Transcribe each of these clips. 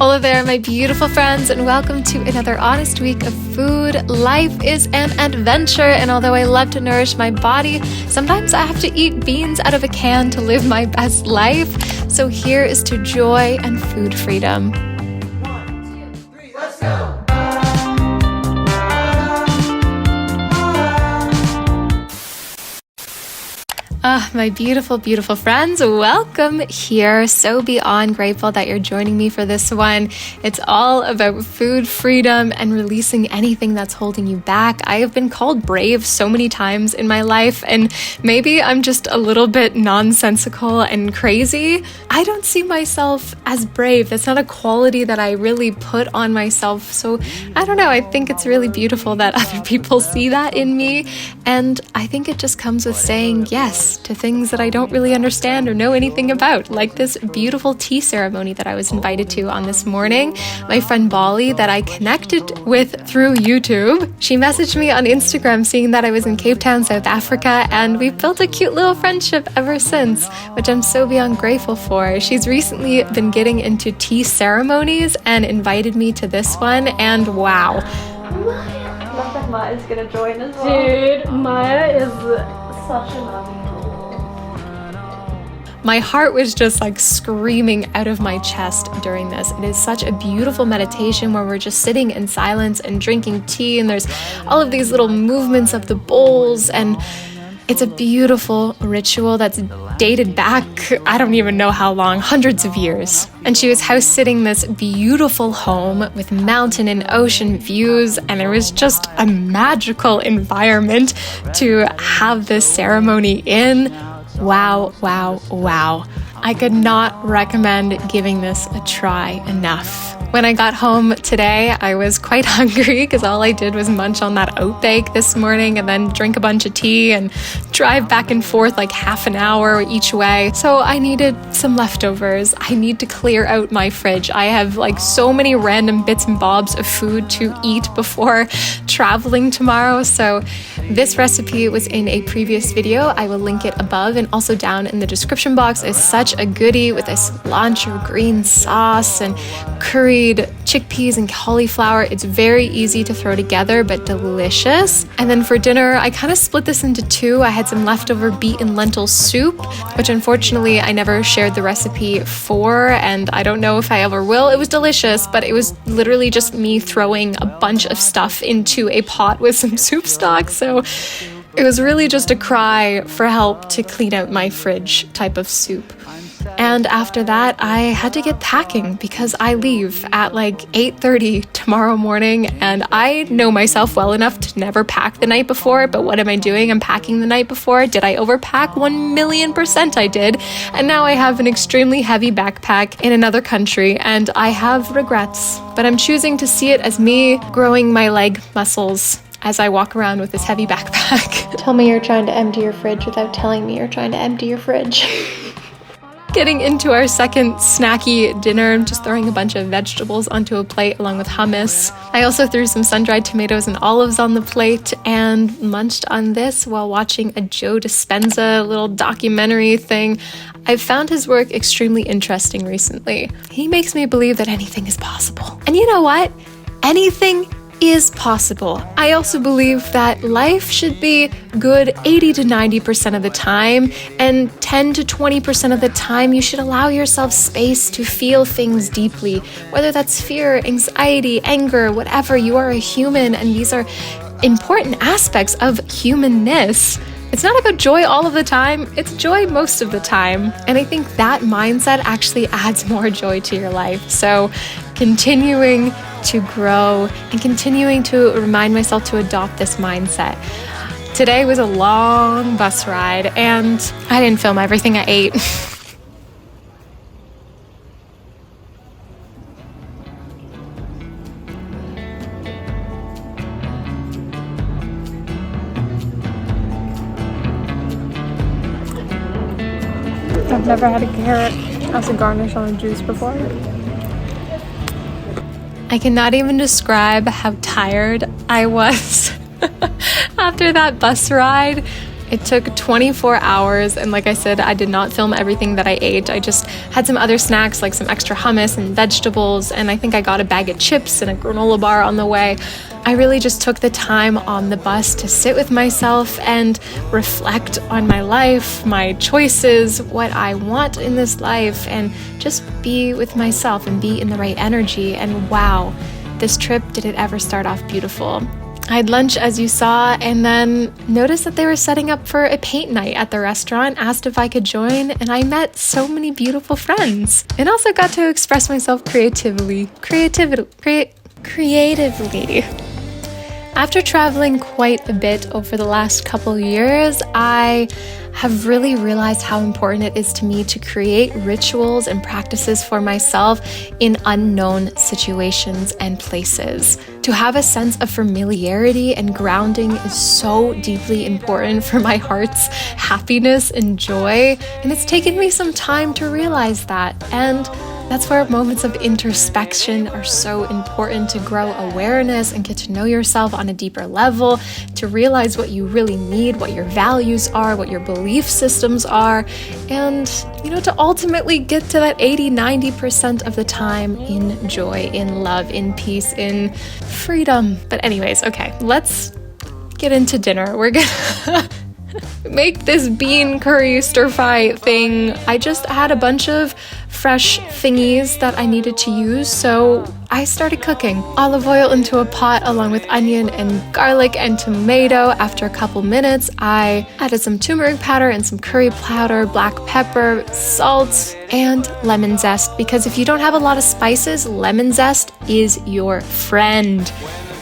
Hello there, my beautiful friends, and welcome to another honest week of food. Life is an adventure, and although I love to nourish my body, sometimes I have to eat beans out of a can to live my best life. So here is to joy and food freedom. 1, 2, 3, let's go! My beautiful, beautiful friends, welcome here. So beyond grateful that you're joining me for this one. It's all about food freedom and releasing anything that's holding you back. I have been called brave so many times in my life, and maybe I'm just a little bit nonsensical and crazy. I don't see myself as brave. That's not a quality that I really put on myself. So I don't know. I think it's really beautiful that other people see that in me. And I think it just comes with saying yes to things that I don't really understand or know anything about, like this beautiful tea ceremony that I was invited to on this morning. My friend Bale, that I connected with through YouTube, she messaged me on Instagram seeing that I was in Cape Town, South Africa, and we've built a cute little friendship ever since, which I'm so beyond grateful for. She's recently been getting into tea ceremonies and invited me to this one, and wow. Looks like Maya's gonna join as well. Dude, Maya is such a lovely. My heart was just like screaming out of my chest during this. It is such a beautiful meditation where we're just sitting in silence and drinking tea, and there's all of these little movements of the bowls, and it's a beautiful ritual that's dated back, I don't even know how long, hundreds of years. And she was house sitting this beautiful home with mountain and ocean views, and it was just a magical environment to have this ceremony in. Wow, wow, wow. I could not recommend giving this a try enough. When I got home today, I was quite hungry because all I did was munch on that oat bake this morning and then drink a bunch of tea and drive back and forth like half an hour each way. So I needed some leftovers. I need to clear out my fridge. I have like so many random bits and bobs of food to eat before traveling tomorrow. So this recipe was in a previous video. I will link it above and also down in the description box. It's such a goodie with a cilantro green sauce and curried chickpeas and cauliflower. It's very easy to throw together, but delicious. And then for dinner, I kind of split this into two. I had some leftover beet and lentil soup, which unfortunately I never shared the recipe for, and I don't know if I ever will. It was delicious, but it was literally just me throwing a bunch of stuff into a pot with some soup stock. So it was really just a cry for help to clean out my fridge type of soup. And after that, I had to get packing because I leave at like 8:30 tomorrow morning, and I know myself well enough to never pack the night before, but what am I doing? I'm packing the night before. Did I overpack? 1,000,000% I did. And now I have an extremely heavy backpack in another country, and I have regrets, but I'm choosing to see it as me growing my leg muscles as I walk around with this heavy backpack. Tell me you're trying to empty your fridge without telling me you're trying to empty your fridge. Getting into our second snacky dinner, I'm just throwing a bunch of vegetables onto a plate along with hummus. I also threw some sun-dried tomatoes and olives on the plate and munched on this while watching a Joe Dispenza little documentary thing. I've found his work extremely interesting recently. He makes me believe that anything is possible. And you know what? Anything is possible. I also believe that life should be good 80 to 90% of the time, and 10 to 20% of the time you should allow yourself space to feel things deeply, whether that's fear, anxiety, anger, whatever. You are a human, and these are important aspects of humanness. It's not about joy all of the time, it's joy most of the time. And I think that mindset actually adds more joy to your life. So continuing to grow and continuing to remind myself to adopt this mindset. Today was a long bus ride, and I didn't film everything I ate. I've never had a carrot as a garnish on a juice before. I cannot even describe how tired I was after that bus ride. It took 24 hours, and like I said, I did not film everything that I ate. I just had some other snacks like some extra hummus and vegetables, and I think I got a bag of chips and a granola bar on the way. I really just took the time on the bus to sit with myself and reflect on my life, my choices, what I want in this life, and just be with myself and be in the right energy. And wow, this trip, did it ever start off beautiful. I had lunch, as you saw, and then noticed that they were setting up for a paint night at the restaurant, asked if I could join, and I met so many beautiful friends. And also got to express myself creatively. After traveling quite a bit over the last couple years, I have really realized how important it is to me to create rituals and practices for myself in unknown situations and places. To have a sense of familiarity and grounding is so deeply important for my heart's happiness and joy, and it's taken me some time to realize that. And that's where moments of introspection are so important, to grow awareness and get to know yourself on a deeper level, to realize what you really need, what your values are, what your belief systems are, and, to ultimately get to that 80-90% of the time in joy, in love, in peace, in freedom. But anyways, okay, let's get into dinner. We're gonna make this bean curry stir fry thing. I just had a bunch of fresh thingies that I needed to use, so I started cooking. Olive oil into a pot along with onion and garlic and tomato. After a couple minutes, I added some turmeric powder and some curry powder, black pepper, salt, and lemon zest, because if you don't have a lot of spices, lemon zest is your friend.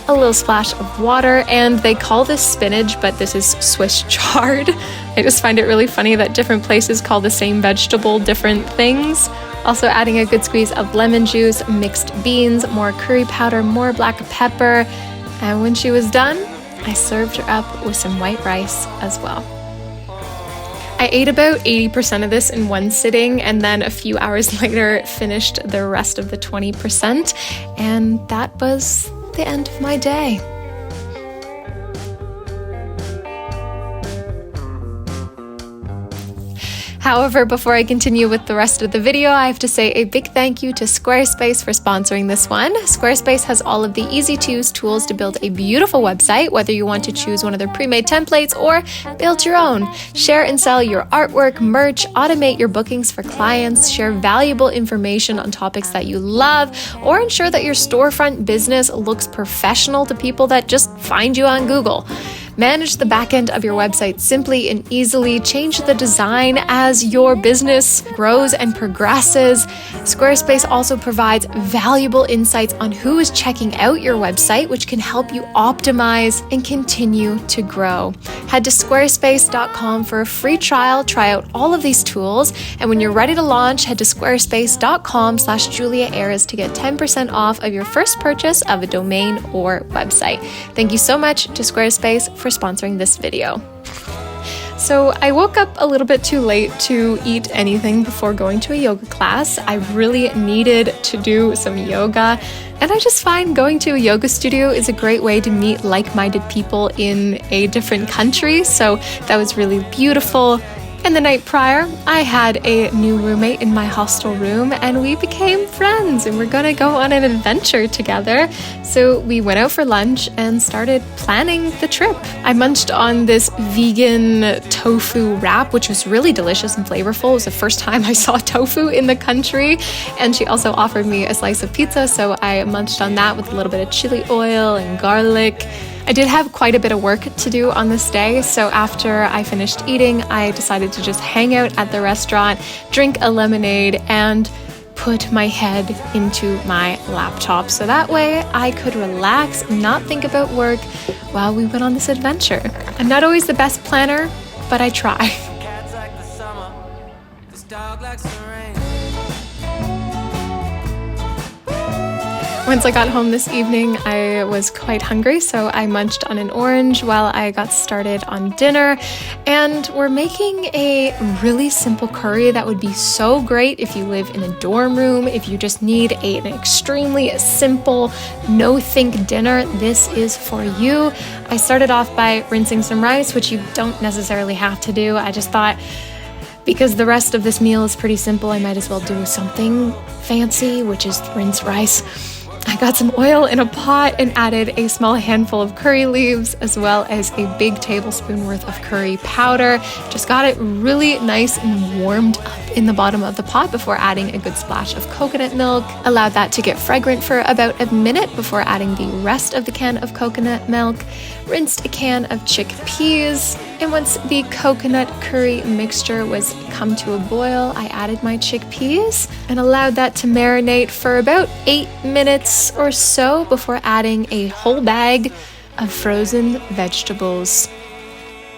A little splash of water, and they call this spinach, but this is Swiss chard. I just find it really funny that different places call the same vegetable different things. Also adding a good squeeze of lemon juice, mixed beans, more curry powder, more black pepper, and when she was done, I served her up with some white rice as well. I ate about 80% of this in one sitting, and then a few hours later finished the rest of the 20%, and that was the end of my day. However, before I continue with the rest of the video, I have to say a big thank you to Squarespace for sponsoring this one. Squarespace has all of the easy-to-use tools to build a beautiful website, whether you want to choose one of their pre-made templates or build your own. Share and sell your artwork, merch, automate your bookings for clients, share valuable information on topics that you love, or ensure that your storefront business looks professional to people that just find you on Google. Manage the back end of your website simply and easily. Change the design as your business grows and progresses. Squarespace also provides valuable insights on who is checking out your website, which can help you optimize and continue to grow. Head to squarespace.com for a free trial. Try out all of these tools. And when you're ready to launch, head to squarespace.com/Julia Ayers to get 10% off of your first purchase of a domain or website. Thank you so much to Squarespace for sponsoring this video. So I woke up a little bit too late to eat anything before going to a yoga class. I really needed to do some yoga, and I just find going to a yoga studio is a great way to meet like-minded people in a different country, so that was really beautiful. And the night prior, I had a new roommate in my hostel room, and we became friends, and we're gonna go on an adventure together. So we went out for lunch and started planning the trip. I munched on this vegan tofu wrap, which was really delicious and flavorful. It was the first time I saw tofu in the country, and she also offered me a slice of pizza, so I munched on that with a little bit of chili oil and garlic. I did have quite a bit of work to do on this day, so after I finished eating, I decided to just hang out at the restaurant, drink a lemonade, and put my head into my laptop, so that way I could relax and not think about work while we went on this adventure. I'm not always the best planner, but I try. Once I got home this evening, I was quite hungry, so I munched on an orange while I got started on dinner. And we're making a really simple curry that would be so great if you live in a dorm room, if you just need an extremely simple, no-think dinner. This is for you. I started off by rinsing some rice, which you don't necessarily have to do. I just thought, because the rest of this meal is pretty simple, I might as well do something fancy, which is rinse rice. I got some oil in a pot and added a small handful of curry leaves as well as a big tablespoon worth of curry powder. Just got it really nice and warmed up in the bottom of the pot before adding a good splash of coconut milk. Allowed that to get fragrant for about a minute before adding the rest of the can of coconut milk. Rinsed a can of chickpeas. And once the coconut curry mixture was come to a boil, I added my chickpeas and allowed that to marinate for about 8 minutes or so before adding a whole bag of frozen vegetables.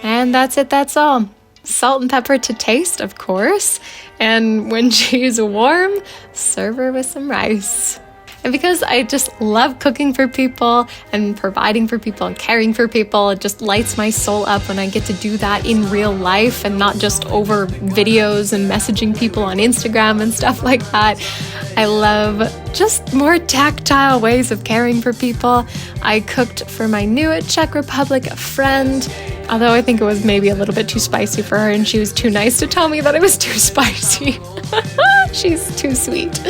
And that's it, that's all. Salt and pepper to taste, of course. And when she's warm, serve her with some rice. And because I just love cooking for people and providing for people and caring for people, it just lights my soul up when I get to do that in real life and not just over videos and messaging people on Instagram and stuff like that. I love just more tactile ways of caring for people. I cooked for my new Czech Republic friend, although I think it was maybe a little bit too spicy for her and she was too nice to tell me that it was too spicy. She's too sweet.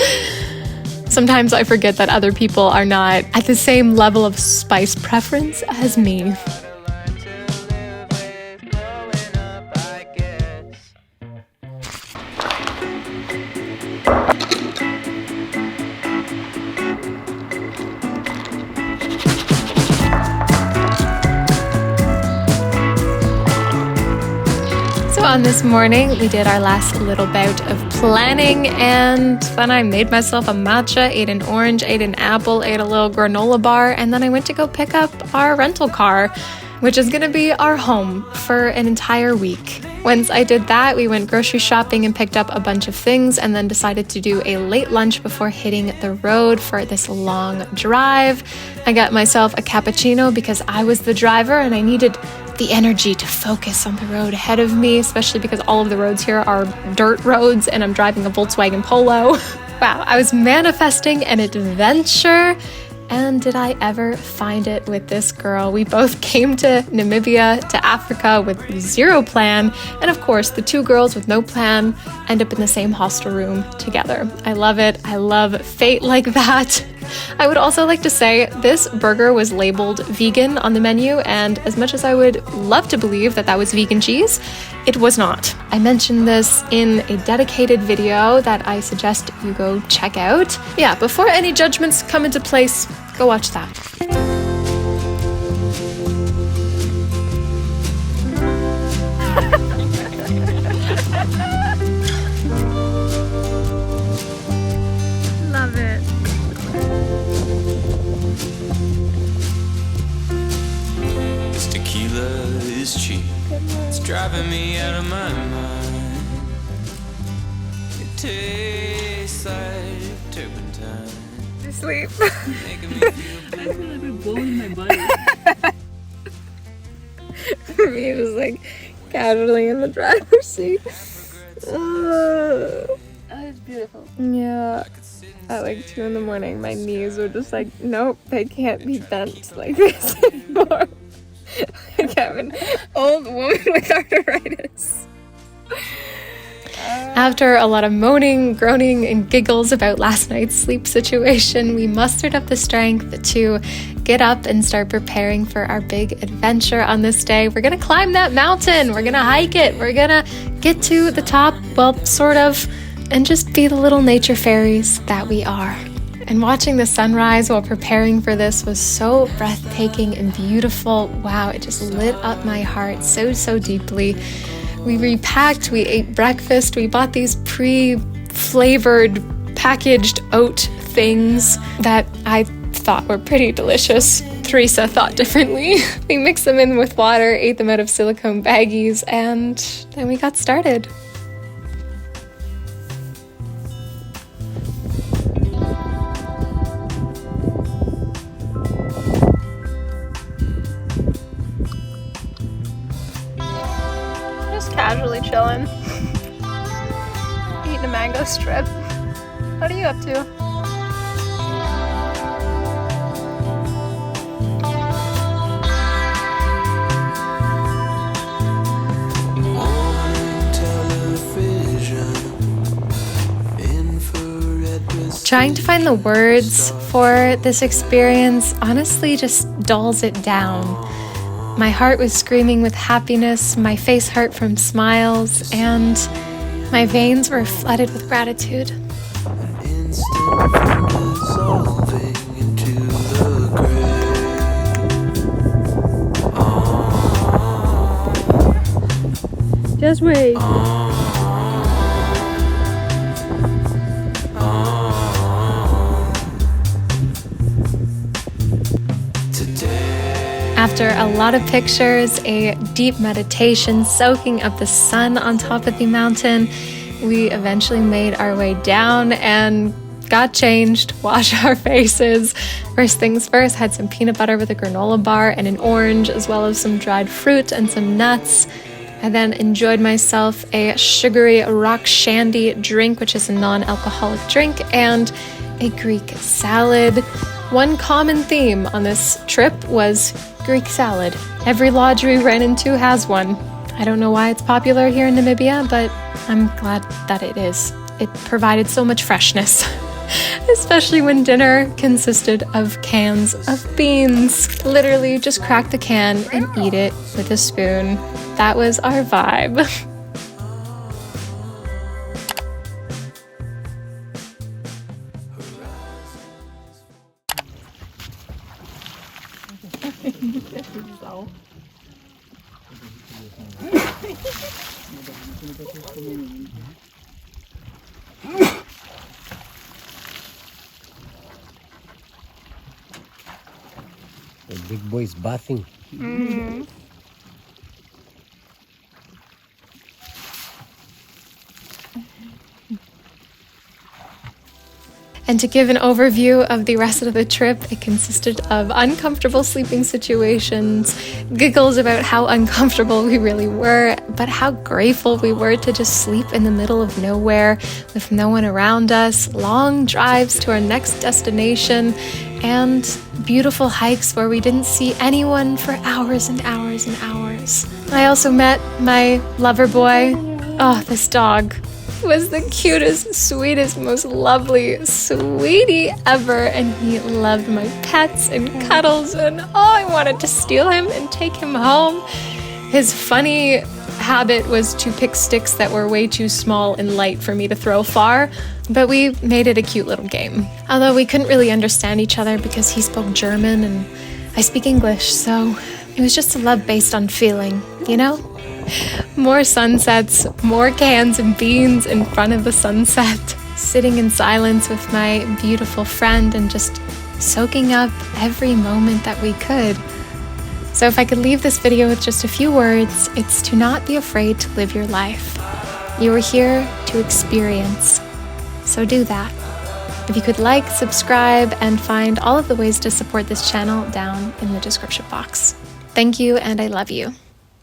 Sometimes I forget that other people are not at the same level of spice preference as me. On this morning, we did our last little bout of planning, and then I made myself a matcha, ate an orange, ate an apple, ate a little granola bar, and then I went to go pick up our rental car, which is going to be our home for an entire week. Once I did that, we went grocery shopping and picked up a bunch of things and then decided to do a late lunch before hitting the road for this long drive. I got myself a cappuccino because I was the driver and I needed the energy to focus on the road ahead of me, especially because all of the roads here are dirt roads and I'm driving a Volkswagen Polo. Wow, I was manifesting an adventure. And did I ever find it with this girl? We both came to Namibia, to Africa with zero plan. And of course, the two girls with no plan end up in the same hostel room together. I love it. I love fate like that. I would also like to say this burger was labeled vegan on the menu, and as much as I would love to believe that that was vegan cheese, it was not. I mentioned this in a dedicated video that I suggest you go check out. Yeah, before any judgments come into place, go watch that. Love it. This tequila is cheap. It's driving me out of my mind. It tastes like turpentine. Sleep. Making me feel I feel like we're blowing my body. Me was like casually in the driver's seat. Oh, it's beautiful. Yeah. At like 2 a.m, my knees were just like, nope, they can't be bent like this anymore. Like I'm an old woman with arthritis. After a lot of moaning, groaning, and giggles about last night's sleep situation, we mustered up the strength to get up and start preparing for our big adventure on this day. We're gonna climb that mountain, we're gonna hike it, we're gonna get to the top, well, sort of, and just be the little nature fairies that we are. And watching the sunrise while preparing for this was so breathtaking and beautiful. Wow, it just lit up my heart so deeply. We repacked, we ate breakfast, we bought these pre-flavored packaged oat things that I thought were pretty delicious. Teresa thought differently. We mixed them in with water, ate them out of silicone baggies, and then we got started. this trip. What are you up to? Trying to find the words for this experience honestly just dulls it down. My heart was screaming with happiness, my face hurt from smiles, and my veins were flooded with gratitude. Just wait. After a lot of pictures, a deep meditation, soaking up the sun on top of the mountain, we eventually made our way down and got changed, washed our faces. First things first, had some peanut butter with a granola bar and an orange, as well as some dried fruit and some nuts. I then enjoyed myself a sugary rock shandy drink, which is a non-alcoholic drink, and a Greek salad. One common theme on this trip was Greek salad. Every lodge we ran into has one. I don't know why it's popular here in Namibia, but I'm glad that it is. It provided so much freshness, especially when dinner consisted of cans of beans. Literally just crack the can and eat it with a spoon. That was our vibe. The big boy is bathing. And to give an overview of the rest of the trip, it consisted of uncomfortable sleeping situations, giggles about how uncomfortable we really were, but how grateful we were to just sleep in the middle of nowhere with no one around us, long drives to our next destination, and beautiful hikes where we didn't see anyone for hours and hours and hours. I also met my lover boy. Oh, this dog was the cutest, sweetest, most lovely sweetie ever, and he loved my pets and cuddles, and I wanted to steal him and take him home. His funny habit was to pick sticks that were way too small and light for me to throw far, but we made it a cute little game. Although we couldn't really understand each other because he spoke German and I speak English, so it was just a love based on feeling, you know? More sunsets, more cans and beans in front of the sunset, sitting in silence with my beautiful friend and just soaking up every moment that we could. So if I could leave this video with just a few words, it's to not be afraid to live your life. You are here to experience, so do that. If you could like, subscribe, and find all of the ways to support this channel down in the description box. Thank you, and I love you.